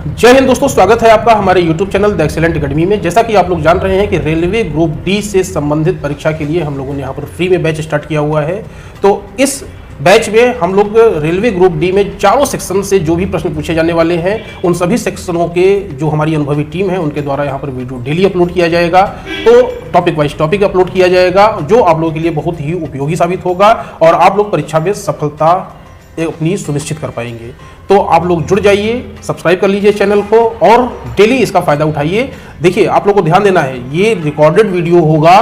जय हिंद दोस्तों, स्वागत है आपका हमारे YouTube channel the excellent academy में। जैसा कि आप लोग जान रहे हैं कि रेलवे ग्रुप डी से संबंधित परीक्षा के लिए हम लोगों ने यहाँ पर फ्री में बैच स्टार्ट किया हुआ है। तो इस बैच में हम लोग रेलवे ग्रुप डी में चारों सेक्शन से जो भी प्रश्न पूछे जाने वाले हैं उन सभी सेक्शनों के जो हमारी अनुभवी टीम है उनके द्वारा यहाँ पर वीडियो डेली अपलोड किया जाएगा। तो टॉपिक वाइज टॉपिक अपलोड किया जाएगा जो आप लोगों के लिए बहुत ही उपयोगी साबित होगा और आप लोग परीक्षा में सफलता अपनी सुनिश्चित कर पाएंगे। तो आप लोग जुड़ जाइए, सब्सक्राइब कर लीजिए चैनल को और डेली इसका फायदा उठाइए। देखिए, आप लोग को ध्यान देना है, ये रिकॉर्डेड वीडियो होगा।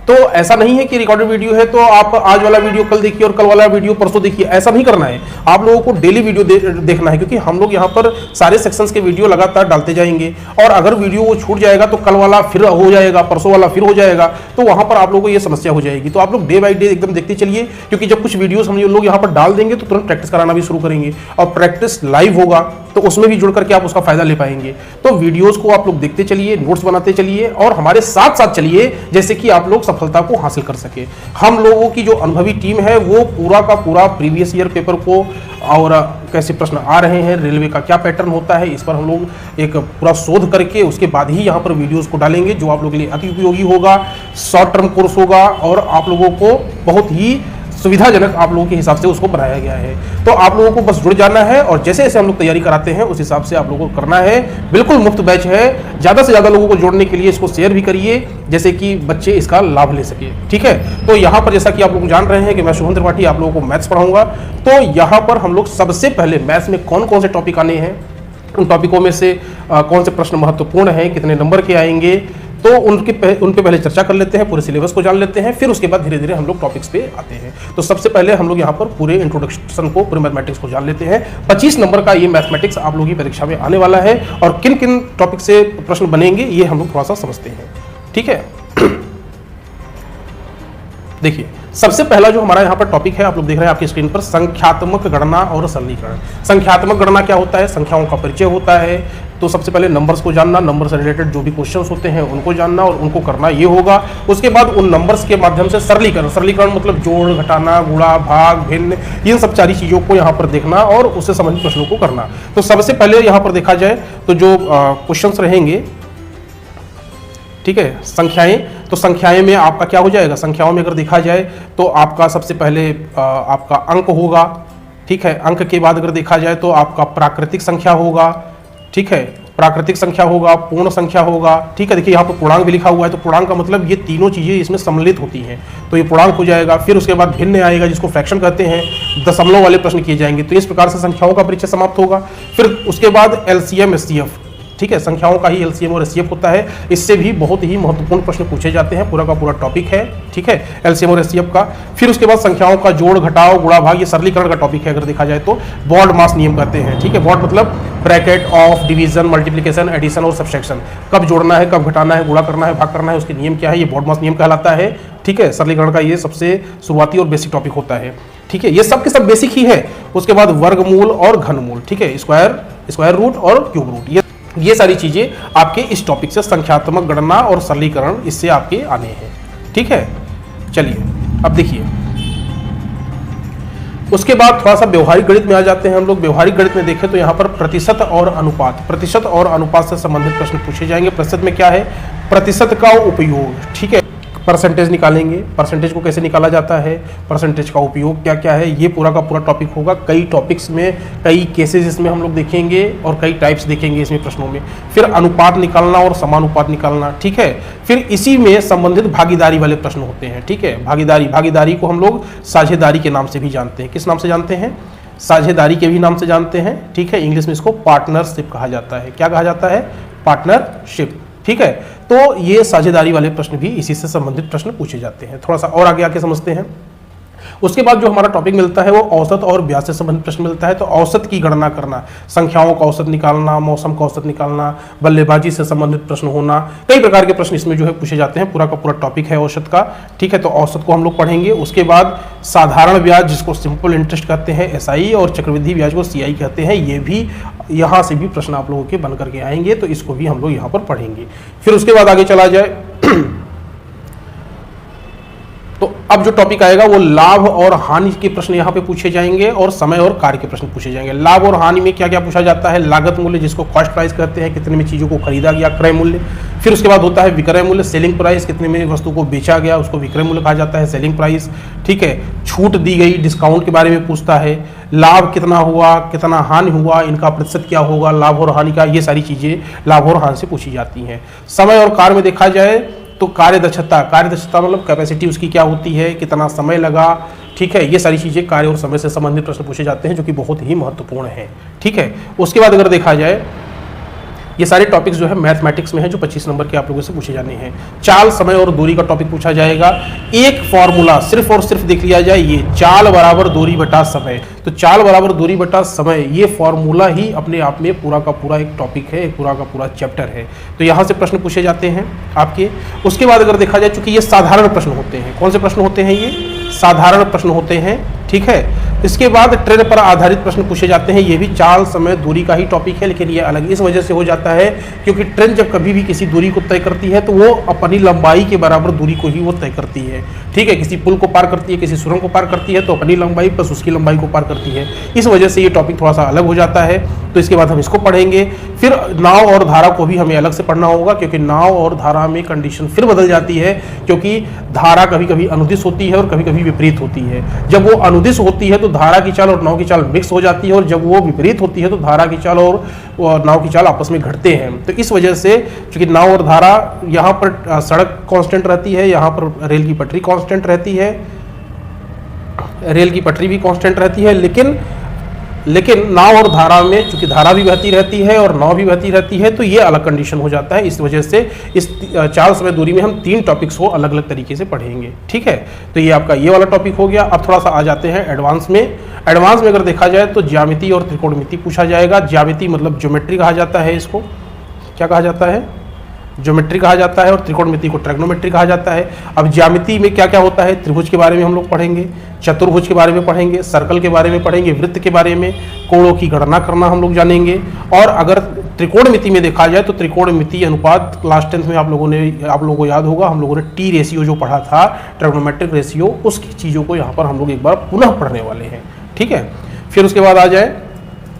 तो ऐसा नहीं है कि रिकॉर्डेड वीडियो है तो आप आज वाला वीडियो कल देखिए और कल वाला वीडियो परसों देखिए, ऐसा नहीं करना है। आप लोगों को डेली वीडियो देखना है, क्योंकि हम लोग यहाँ पर सारे सेक्शंस के वीडियो लगातार डालते जाएंगे और अगर वीडियो वो छूट जाएगा तो कल वाला फिर हो जाएगा, परसों वाला फिर हो जाएगा, तो वहाँ पर आप लोगों को ये समस्या हो जाएगी। तो आप लोग डे बाई डे एकदम देखते चलिए, क्योंकि जब कुछ वीडियोस हम लोग यहाँ पर डाल देंगे तो तुरंत प्रैक्टिस कराना भी शुरू करेंगे और प्रैक्टिस लाइव होगा तो उसमें भी जुड़ करके आप उसका फायदा ले पाएंगे। तो वीडियोस को आप लोग देखते चलिए, नोट्स बनाते चलिए और हमारे साथ साथ चलिए, जैसे कि आप लोग सफलता को हासिल कर सके। हम लोगों की जो अनुभवी टीम है वो पूरा का पूरा प्रीवियस ईयर पेपर को और कैसे प्रश्न आ रहे हैं, रेलवे का क्या पैटर्न होता है, इस पर हम लोग एक पूरा शोध करके उसके बाद ही यहाँ पर वीडियोस को डालेंगे, जो आप लोगों के लिए अति उपयोगी होगा। शॉर्ट टर्म कोर्स होगा और आप लोगों को बहुत ही सुविधाजनक आप लोगों के हिसाब से उसको बनाया गया है। तो आप लोगों को बस जुड़ जाना है और जैसे जैसे हम लोग तैयारी कराते हैं उस हिसाब से आप लोगों को करना है। बिल्कुल मुफ्त बैच है, ज़्यादा से ज़्यादा लोगों को जोड़ने के लिए इसको शेयर भी करिए, जैसे कि बच्चे इसका लाभ ले सके। ठीक है, तो यहाँ पर जैसा कि आप लोग जान रहे हैं कि मैं शुभम त्रिपाठी आप लोगों को मैथ्स पढ़ाऊंगा। तो यहाँ पर हम लोग सबसे पहले मैथ्स में कौन कौन से टॉपिक आने हैं, उन टॉपिकों में से कौन से प्रश्न महत्वपूर्ण हैं, कितने नंबर के आएंगे, तो उन पे पहले चर्चा कर लेते हैं, पूरे सिलेबस को जान लेते हैं, फिर उसके बाद धीरे धीरे हम लोग टॉपिक्स पे आते हैं। तो सबसे पहले हम लोग यहाँ पर पूरे इंट्रोडक्शन को, पूरे मैथमेटिक्स को जान लेते हैं। 25 नंबर का ये मैथमेटिक्स आप लोगों की परीक्षा में आने वाला है और किन किन टॉपिक से प्रश्न बनेंगे ये हम लोग थोड़ा सा समझते हैं। ठीक है, देखिए सबसे पहला जो हमारा यहाँ पर टॉपिक है, आप लोग देख रहे हैं आपकी स्क्रीन पर, संख्यात्मक गणना और सरलीकरण। संख्यात्मक गणना क्या होता है? संख्याओं का परिचय होता है। तो सबसे पहले नंबर्स को जानना, नंबर से रिलेटेड जो भी क्वेश्चंस होते हैं उनको जानना और उनको करना ये होगा। उसके बाद उन नंबर्स के माध्यम से सरलीकरण, सरलीकरण मतलब जोड़, घटाना, गुणा, भाग, भिन्न, इन सब सारी चीज़ों को यहाँ पर देखना और उससे संबंधित प्रश्नों को करना। तो सबसे पहले यहाँ पर देखा जाए तो जो क्वेश्चंस रहेंगे, ठीक है, संख्याएं, तो संख्याएं में आपका क्या हो जाएगा? संख्याओं में अगर देखा जाए तो आपका सबसे पहले आपका अंक होगा। ठीक है, अंक के बाद अगर देखा जाए तो आपका प्राकृतिक संख्या होगा। ठीक है, प्राकृतिक संख्या होगा, पूर्ण संख्या होगा। ठीक है, देखिए यहाँ पर पूर्णांक भी लिखा हुआ है, तो पूर्णांक का मतलब ये तीनों चीजें इसमें सम्मिलित होती हैं, तो ये पूर्णांक हो जाएगा। फिर उसके बाद भिन्न आएगा, जिसको फ्रैक्शन कहते हैं, दशमलव वाले प्रश्न किए जाएंगे। तो इस प्रकार से संख्याओं का परिचय समाप्त होगा। फिर उसके बाद एलसीएम, एचसीएफ, ठीक है, संख्याओं का ही एलसीएम और एचसीएफ होता है। इससे भी बहुत ही महत्वपूर्ण प्रश्न पूछे जाते हैं, पूरा का पूरा टॉपिक है। ठीक है, एलसीएम और एचसीएफ का। फिर उसके बाद संख्याओं का जोड़, घटाव, गुणा, भाग, ये सरलीकरण का टॉपिक है अगर देखा जाए तो। बॉड मास नियम कहते हैं। ठीक है, बॉड मतलब bracket of division, multiplication, addition और सब्सट्रैक्शन, कब जोड़ना है, कब घटाना है, गुणा करना है, भाग करना है, उसके नियम क्या है, ये बॉड मास नियम कहलाता है। ठीक है, सरलीकरण का ये सबसे शुरुआती और बेसिक टॉपिक होता है। ठीक है, ये सब के सब बेसिक ही है। उसके बाद वर्गमूल और घनमूल, ठीक है, स्क्वायर रूट और क्यूब रूट, ये सारी चीजें आपके इस टॉपिक से, संख्यात्मक गणना और सरलीकरण, इससे आपके आने हैं। ठीक है, चलिए अब देखिए, उसके बाद थोड़ा सा व्यवहारिक गणित में आ जाते हैं हम लोग। व्यवहारिक गणित में देखें तो यहाँ पर प्रतिशत और अनुपात, प्रतिशत और अनुपात से संबंधित प्रश्न पूछे जाएंगे। प्रतिशत में क्या है? प्रतिशत का उपयोग। ठीक है, परसेंटेज निकालेंगे, परसेंटेज को कैसे निकाला जाता है, परसेंटेज का उपयोग क्या क्या है, ये पूरा का पूरा टॉपिक होगा। कई टॉपिक्स में कई केसेस इसमें हम लोग देखेंगे और कई टाइप्स देखेंगे इसमें प्रश्नों में। फिर अनुपात निकालना और समानुपात निकालना। ठीक है, फिर इसी में संबंधित भागीदारी वाले प्रश्न होते हैं। ठीक है, भागीदारी को हम लोग साझेदारी के नाम से भी जानते हैं। किस नाम से जानते हैं? साझेदारी के भी नाम से जानते हैं। ठीक है, इंग्लिश में इसको पार्टनरशिप कहा जाता है। क्या कहा जाता है? पार्टनरशिप। ठीक है, तो ये साझेदारी वाले प्रश्न भी इसी से संबंधित प्रश्न पूछे जाते हैं। थोड़ा सा और आगे आके समझते हैं। उसके बाद जो हमारा टॉपिक मिलता है वो औसत और ब्याज से संबंधित प्रश्न मिलता है। तो औसत की गणना करना, संख्याओं का औसत निकालना, मौसम का औसत निकालना, बल्लेबाजी से संबंधित प्रश्न होना, कई प्रकार के प्रश्न इसमें जो है पूछे जाते हैं। पूरा का पूरा टॉपिक है औसत का। ठीक है, तो औसत को हम लोग पढ़ेंगे। उसके बाद साधारण ब्याज, जिसको सिंपल इंटरेस्ट कहते हैं, एसआई, और चक्रवृद्धि ब्याज को सीआई कहते हैं। ये भी यहाँ से भी प्रश्न आप लोगों के बन करके आएंगे, तो इसको भी हम लोग यहाँ पर पढ़ेंगे। फिर उसके बाद आगे चला जाए तो अब जो टॉपिक आएगा वो लाभ और हानि के प्रश्न यहाँ पे पूछे जाएंगे और समय और कार्य के प्रश्न पूछे जाएंगे। लाभ और हानि में क्या क्या पूछा जाता है, लागत मूल्य जिसको कॉस्ट प्राइस कहते हैं, कितने में चीज़ों को खरीदा गया, क्रय मूल्य। फिर उसके बाद होता है विक्रय मूल्य, सेलिंग प्राइस, कितने में वस्तु को बेचा गया उसको विक्रय मूल्य कहा जाता है, सेलिंग प्राइस। ठीक है, छूट दी गई, डिस्काउंट के बारे में पूछता है, लाभ कितना हुआ, कितना हानि हुआ, इनका प्रतिशत क्या होगा, लाभ और हानि का, ये सारी चीज़ें लाभ और हानि से पूछी जाती हैं। समय और कार्य में देखा जाए तो कार्य दक्षता मतलब कैपेसिटी उसकी क्या होती है, कितना समय लगा। ठीक है, ये सारी चीज़ें कार्य और समय से संबंधित प्रश्न पूछे जाते हैं जो कि बहुत ही महत्वपूर्ण है। ठीक है, उसके बाद अगर देखा जाए ये सारे टॉपिक्स जो है मैथमेटिक्स में है जो 25 नंबर के आप लोगों से पूछे जाने हैं। चाल, समय और दूरी का टॉपिक पूछा जाएगा। एक फॉर्मूला सिर्फ और सिर्फ देख लिया जाए, ये चाल बराबर दूरी बटा समय, तो चाल बराबर दूरी बटा समय ये फॉर्मूला ही अपने आप में पूरा का पूरा एक टॉपिक है, एक पूरा का पूरा चैप्टर है। तो यहाँ से प्रश्न पूछे जाते हैं आपके। उसके बाद अगर देखा जाए, चूंकि ये साधारण प्रश्न होते हैं, कौन से प्रश्न होते हैं, ये साधारण प्रश्न होते हैं। ठीक है, इसके बाद ट्रेन पर आधारित प्रश्न पूछे जाते हैं, ये भी चाल, समय, दूरी का ही टॉपिक है, लेकिन ये अलग इस वजह से हो जाता है क्योंकि ट्रेन जब कभी भी किसी दूरी को तय करती है तो वो अपनी लंबाई के बराबर दूरी को ही वो तय करती है। ठीक है, किसी पुल को पार करती है, किसी सुरंग को पार करती है, तो अपनी लंबाई प्लस उसकी लंबाई को पार करती है। इस वजह से ये टॉपिक थोड़ा सा अलग हो जाता है, तो इसके बाद हम इसको पढ़ेंगे। फिर नाव और धारा को भी हमें अलग से पढ़ना होगा क्योंकि नाव और धारा में कंडीशन फिर बदल जाती है, क्योंकि धारा कभी कभी अनुदिश होती है और कभी कभी विपरीत होती है। जब वो अनुदिश होती है तो धारा की चाल और नाव की चाल मिक्स हो जाती है, और जब वो विपरीत होती है तो धारा की चाल और नाव की चाल आपस में घटते हैं। तो इस वजह से चूंकि नाव और धारा, यहाँ पर सड़क कांस्टेंट रहती है, यहाँ पर रेल की पटरी कांस्टेंट रहती है, रेल की पटरी भी कांस्टेंट रहती है, लेकिन नाव और धारा में चूंकि धारा भी बहती रहती है और नाव भी बहती रहती है, तो ये अलग कंडीशन हो जाता है। इस वजह से इस चाल, समय, दूरी में हम 3 टॉपिक्स को अलग अलग तरीके से पढ़ेंगे। ठीक है, तो ये आपका ये वाला टॉपिक हो गया। अब थोड़ा सा आ जाते हैं एडवांस में। एडवांस में अगर देखा जाए तो ज्यामिति और त्रिकोणमिति पूछा जाएगा। ज्यामिति मतलब ज्योमेट्री कहा जाता है, इसको क्या कहा जाता है, ज्योमेट्री कहा जाता है, और त्रिकोणमिति को ट्रिग्नोमेट्री कहा जाता है। अब ज्यामिति में क्या क्या होता है, त्रिभुज के बारे में हम लोग पढ़ेंगे, चतुर्भुज के बारे में पढ़ेंगे, सर्कल के बारे में पढ़ेंगे, वृत्त के बारे में, कोणों की गणना करना हम लोग जानेंगे। और अगर त्रिकोणमिति में देखा जाए तो त्रिकोणमिति अनुपात क्लास 10th में आप लोगों को याद होगा, हम लोगों ने टी रेशियो जो पढ़ा था, ट्रिग्नोमेट्रिक रेशियो, उसकी चीज़ों को यहाँ पर हम लोग एक बार पुनः पढ़ने वाले हैं। ठीक है, फिर उसके बाद आ जाए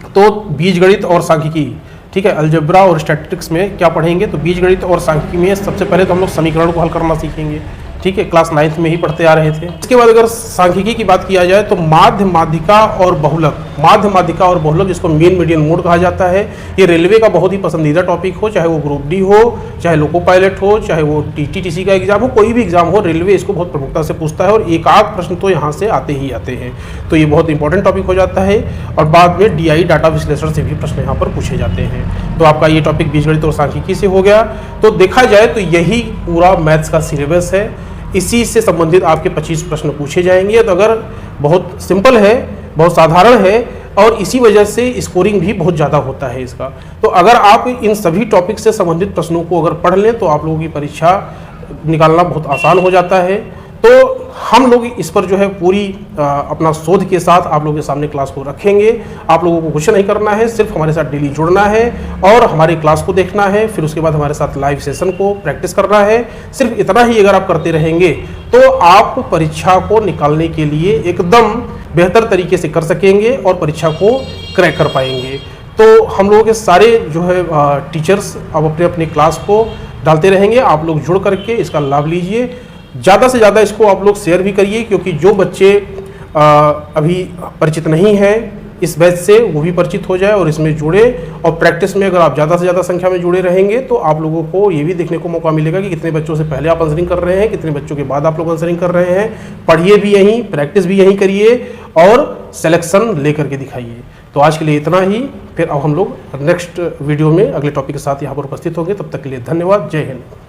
तो बीजगणित और सांख्यिकी। ठीक है, अलजेब्रा और स्टैटिस्टिक्स में क्या पढ़ेंगे, तो बीजगणित और सांख्यिकी में सबसे पहले तो हम लोग समीकरण को हल करना सीखेंगे। ठीक है, क्लास 9th में ही पढ़ते आ रहे थे। इसके बाद अगर सांख्यिकी की बात किया जाए तो माध्य, माध्यिका और बहुलक, माध्य, माध्यिका और बहुलक जिसको मीन, मीडियन, मोड कहा जाता है, ये रेलवे का बहुत ही पसंदीदा टॉपिक हो, चाहे वो ग्रुप डी हो, चाहे लोको पायलट हो, चाहे वो टीटीसी का एग्जाम हो, कोई भी एग्जाम हो, रेलवे इसको बहुत प्रमुखता से पूछता है और एक आध प्रश्न तो यहाँ से आते ही आते हैं। तो ये बहुत इंपॉर्टेंट टॉपिक हो जाता है। और बाद में DI डाटा विश्लेषण से भी प्रश्न यहाँ पर पूछे जाते हैं। तो आपका ये टॉपिक बीजगणित और सांख्यिकी से हो गया। तो देखा जाए तो यही पूरा मैथ्स का सिलेबस है, इसी से संबंधित आपके 25 प्रश्न पूछे जाएंगे। तो अगर बहुत सिंपल है, बहुत साधारण है, और इसी वजह से स्कोरिंग भी बहुत ज़्यादा होता है इसका। तो अगर आप इन सभी टॉपिक से संबंधित प्रश्नों को अगर पढ़ लें तो आप लोगों की परीक्षा निकालना बहुत आसान हो जाता है। तो हम लोग इस पर जो है पूरी अपना शोध के साथ आप लोगों के सामने क्लास को रखेंगे। आप लोगों को कुछ नहीं करना है, सिर्फ हमारे साथ डेली जुड़ना है और हमारी क्लास को देखना है। फिर उसके बाद हमारे साथ लाइव सेशन को प्रैक्टिस करना है। सिर्फ इतना ही अगर आप करते रहेंगे तो आप परीक्षा को निकालने के लिए एकदम बेहतर तरीके से कर सकेंगे और परीक्षा को क्रैक कर पाएंगे। तो हम लोगों के सारे जो है टीचर्स अब अपने अपने क्लास को डालते रहेंगे। आप लोग जुड़ करके इसका लाभ लीजिए। ज़्यादा से ज़्यादा इसको आप लोग शेयर भी करिए, क्योंकि जो बच्चे अभी परिचित नहीं हैं इस बैच से, वो भी परिचित हो जाए और इसमें जुड़े। और प्रैक्टिस में अगर आप ज़्यादा से ज़्यादा संख्या में जुड़े रहेंगे तो आप लोगों को ये भी देखने को मौका मिलेगा कि कितने बच्चों से पहले आप आंसरिंग कर रहे हैं, कितने बच्चों के बाद आप लोग आंसरिंग कर रहे हैं। पढ़िए भी यहीं, प्रैक्टिस भी यहीं करिए और सिलेक्शन लेकर के दिखाइए। तो आज के लिए इतना ही। फिर अब हम लोग नेक्स्ट वीडियो में अगले टॉपिक के साथ यहाँ पर उपस्थित होंगे। तब तक के लिए धन्यवाद। जय हिंद।